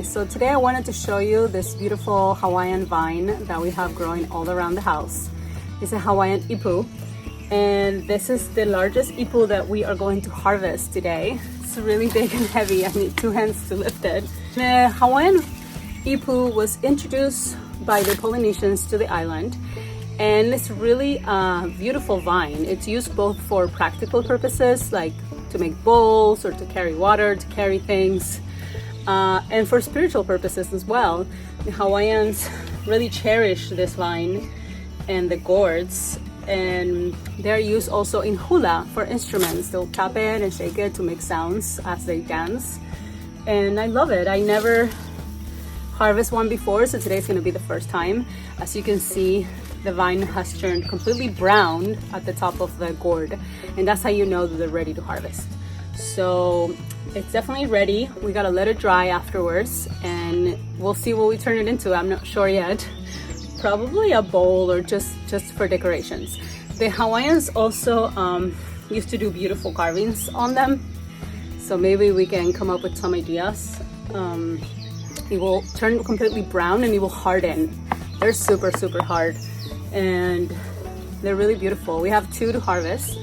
so today I wanted to show you this beautiful Hawaiian vine that we have growing all around the house. It's a Hawaiian ipu, and this is the largest ipu that we are going to harvest today. It's really big and heavy. I need two hands to lift it. The Hawaiian ipu was introduced by the Polynesians to the island, and it's really a beautiful vine. It's used both for practical purposes, like to make bowls or to carry water, to carry things, and for spiritual purposes as well. The Hawaiians really cherish this vine and the gourds, and they're used also in hula for instruments. They'll tap it and shake it to make sounds as they dance, and I love it. I never harvest one before, so today's gonna be the first time. As you can see, the vine has turned completely brown at the top of the gourd, and that's how you know that they're ready to harvest. So it's definitely ready. We gotta let it dry afterwards, and we'll see what we turn it into. I'm not sure yet. Probably a bowl or just for decorations. The Hawaiians also used to do beautiful carvings on them, so maybe we can come up with some ideas. It will turn completely brown and it will harden. They're super hard, and they're really beautiful. We have two to harvest.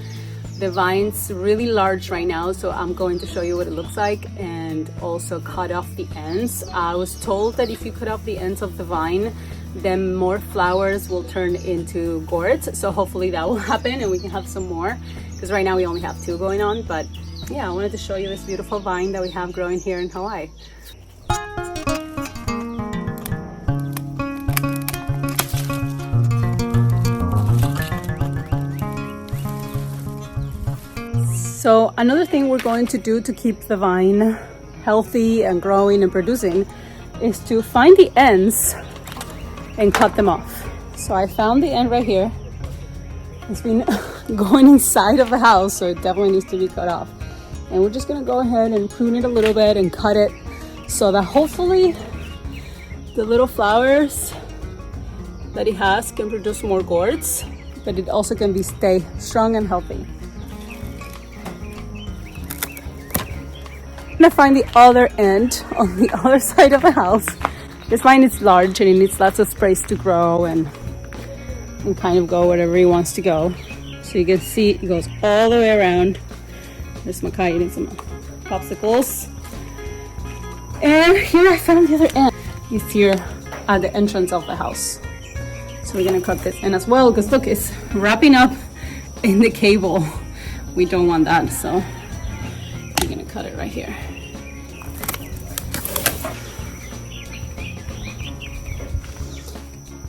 The vine's really large right now, so I'm going to show you what it looks like and also cut off the ends. I was told that if you cut off the ends of the vine, then more flowers will turn into gourds. So hopefully that will happen and we can have some more, because right now we only have two going on. But yeah, I wanted to show you this beautiful vine that we have growing here in Hawaii. So another thing we're going to do to keep the vine healthy and growing and producing is to find the ends and cut them off. So I found the end right here. It's been going inside of the house, so it definitely needs to be cut off. And we're just gonna go ahead and prune it a little bit and cut it so that hopefully the little flowers that it has can produce more gourds, but it also can stay strong and healthy. I'm gonna find the other end on the other side of the house. This vine is large and it needs lots of space to grow and kind of go wherever he wants to go. So you can see it goes all the way around. There's Makai eating some popsicles. And here I found the other end. It's here at the entrance of the house. So we're gonna cut this end as well, because look, it's wrapping up in the cable. We don't want that, so we're gonna cut it right here.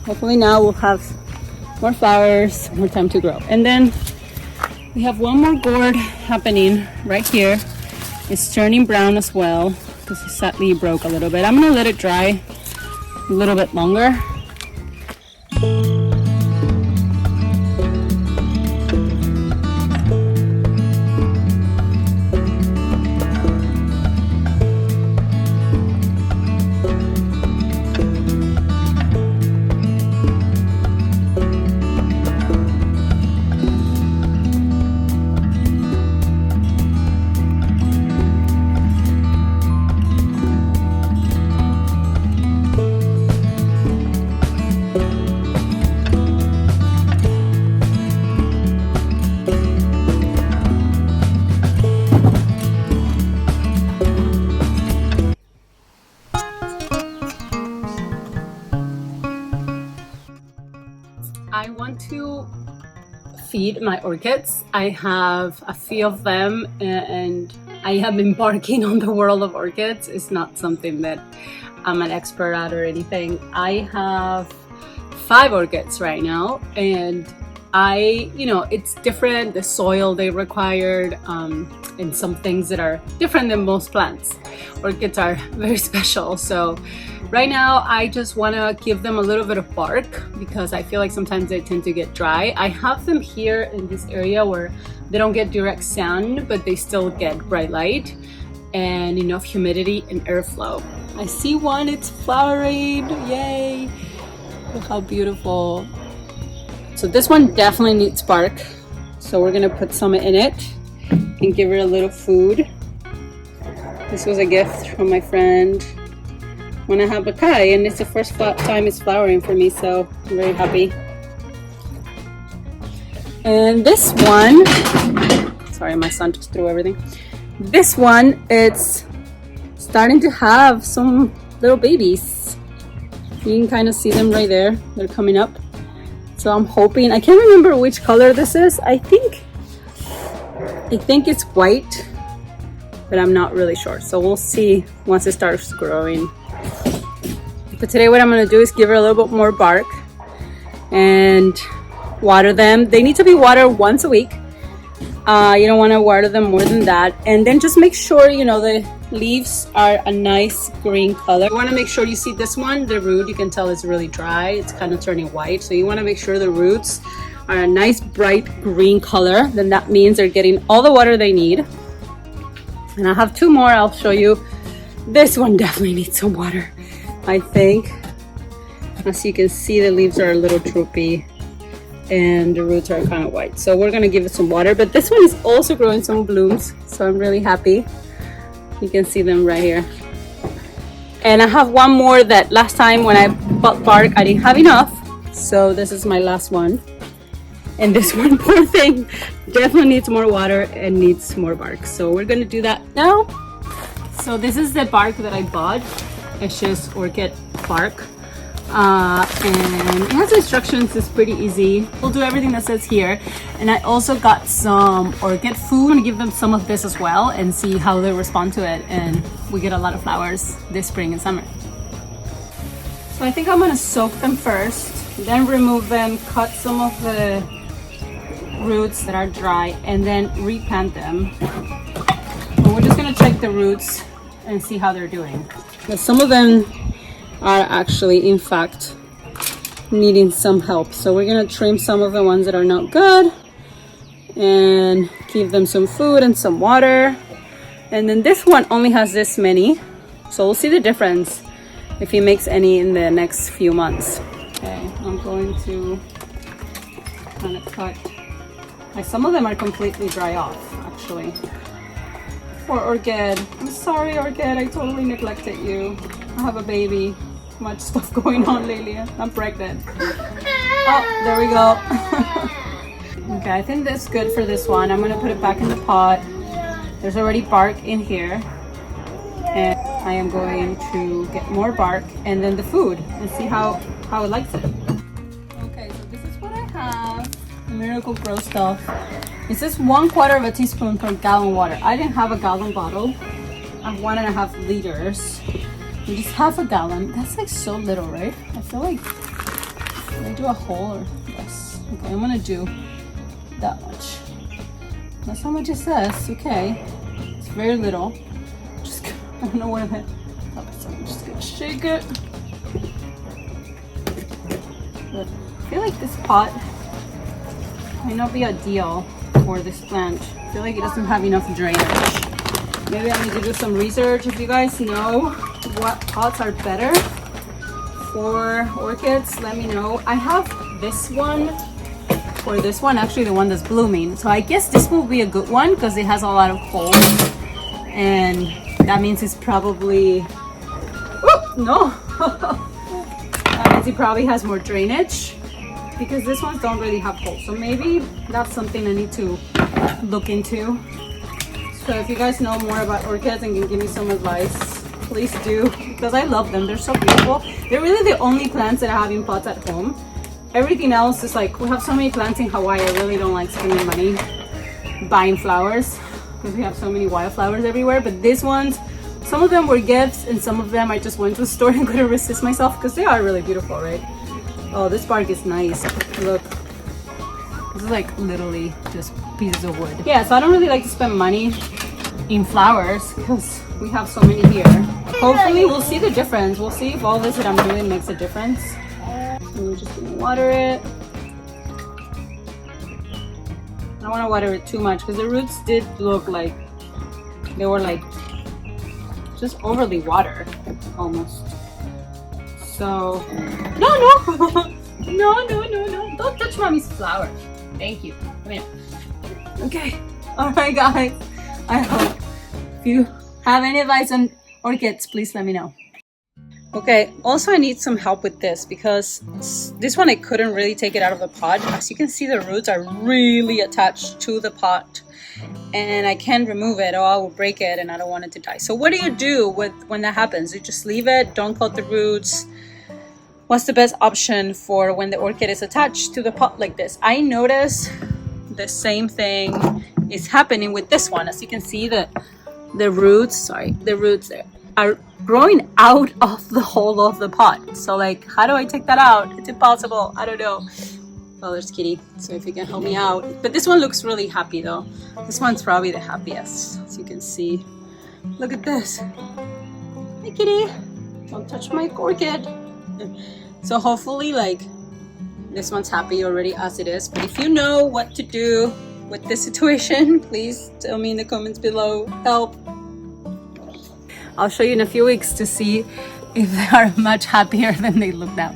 Hopefully now we'll have more flowers, more time to grow. And then we have one more gourd happening right here. It's turning brown as well, because it sadly broke a little bit. I'm gonna let it dry a little bit longer. I want to feed my orchids. I have a few of them and I have been embarking on the world of orchids. It's not something that I'm an expert at or anything. I have 5 orchids right now, and it's different, the soil they required, and some things that are different than most plants. Orchids are very special. So right now I just want to give them a little bit of bark, because I feel like sometimes they tend to get dry. I have them here in this area where they don't get direct sun, but they still get bright light and enough humidity and airflow. I see one, it's flowering, yay! Look how beautiful. So this one definitely needs bark, so we're gonna put some in it and give her a little food. This was a gift from my friend when I have Bakai, and it's the first time it's flowering for me, so I'm very happy. And this one, sorry, my son just threw everything. This one, it's starting to have some little babies. You can kind of see them right there. They're coming up. So I'm hoping, I can't remember which color this is. I think it's white, but I'm not really sure. So we'll see once it starts growing. But today what I'm gonna do is give her a little bit more bark and water them. They need to be watered once a week. You don't want to water them more than that. And then just make sure, you know, the leaves are a nice green color. You want to make sure you see this one, the root, you can tell it's really dry. It's kind of turning white. So you want to make sure the roots are a nice bright green color. Then that means they're getting all the water they need. And I have two more I'll show you. This one definitely needs some water, I think. As you can see, the leaves are a little droopy and the roots are kind of white. So we're gonna give it some water, but this one is also growing some blooms. So I'm really happy. You can see them right here. And I have one more that last time when I bought bark, I didn't have enough. So this is my last one. And this one, poor thing, definitely needs more water and needs more bark. So we're gonna do that now. So this is the bark that I bought. It's just orchid bark. And it has instructions. It's pretty easy. We'll do everything that says here. And I also got some orchid food. I'm gonna give them some of this as well and see how they respond to it. And we get a lot of flowers this spring and summer. So I think I'm gonna soak them first, then remove them, cut some of the roots that are dry, and then replant them. And we're just gonna check the roots and see how they're doing. But some of them are actually, in fact, needing some help. So we're gonna trim some of the ones that are not good and give them some food and some water. And then this one only has this many. So we'll see the difference if he makes any in the next few months. Okay, I'm going to kind of cut. Like some of them are completely dry off, actually. Poor Orchid. I'm sorry, Orchid. I totally neglected you. I have a baby. Too much stuff going on lately. I'm pregnant. Oh, there we go. Okay, I think that's good for this one. I'm gonna put it back in the pot. There's already bark in here. And I am going to get more bark and then the food and see how it likes it. Okay, so this is what I have. The Miracle Grow stuff. It says 1/4 teaspoon per gallon water. I didn't have a gallon bottle. I have 1.5 liters. Which is 1/2 gallon. That's like so little, right? I feel like, should I do a whole or less? Okay, I'm gonna do that much. That's how much it says. Okay, it's very little. I don't know where that. So I'm just gonna shake it. But I feel like this pot might not be ideal for this plant. I feel like it doesn't have enough drainage. Maybe I need to do some research. If you guys know what pots are better for orchids, let me know. I have this one, or this one, actually the one that's blooming. So I guess this will be a good one because it has a lot of holes, and that means it's probably, oh no, that means it probably has more drainage because these ones don't really have holes. So maybe that's something I need to look into. So if you guys know more about orchids and can give me some advice, please do, because I love them. They're so beautiful. They're really the only plants that I have in pots at home. Everything else is like, we have so many plants in Hawaii. I really don't like spending money buying flowers because we have so many wildflowers everywhere. But these ones, some of them were gifts and some of them I just went to the store and couldn't resist myself because they are really beautiful, right? Oh, this bark is nice. Look. This is like literally just pieces of wood. Yeah, so I don't really like to spend money in flowers because we have so many here. Hopefully we'll see the difference. We'll see if all this that I'm doing makes a difference. So we're just gonna water it. I don't want to water it too much because the roots did look like they were like just overly watered almost. So no don't touch mommy's flower. Thank you. Come here. Okay. All right, guys. I hope if you have any advice on orchids, please let me know. Okay, also I need some help with this because this one I couldn't really take it out of the pot. As you can see, the roots are really attached to the pot and I can't remove it or I will break it and I don't want it to die. So what do you do when that happens? You just leave it, don't cut the roots. What's the best option for when the orchid is attached to the pot like this? I notice the same thing is happening with this one. As you can see, the roots there are growing out of the hole of the pot. So like, how do I take that out? It's impossible. I don't know. Well, there's Kitty, so if you can help me out. But this one looks really happy though. This one's probably the happiest, as you can see. Look at this. Hey Kitty, don't touch my orchid. So hopefully like this one's happy already as it is. But if you know what to do with this situation, please tell me in the comments below. Help. I'll show you in a few weeks to see if they are much happier than they look now.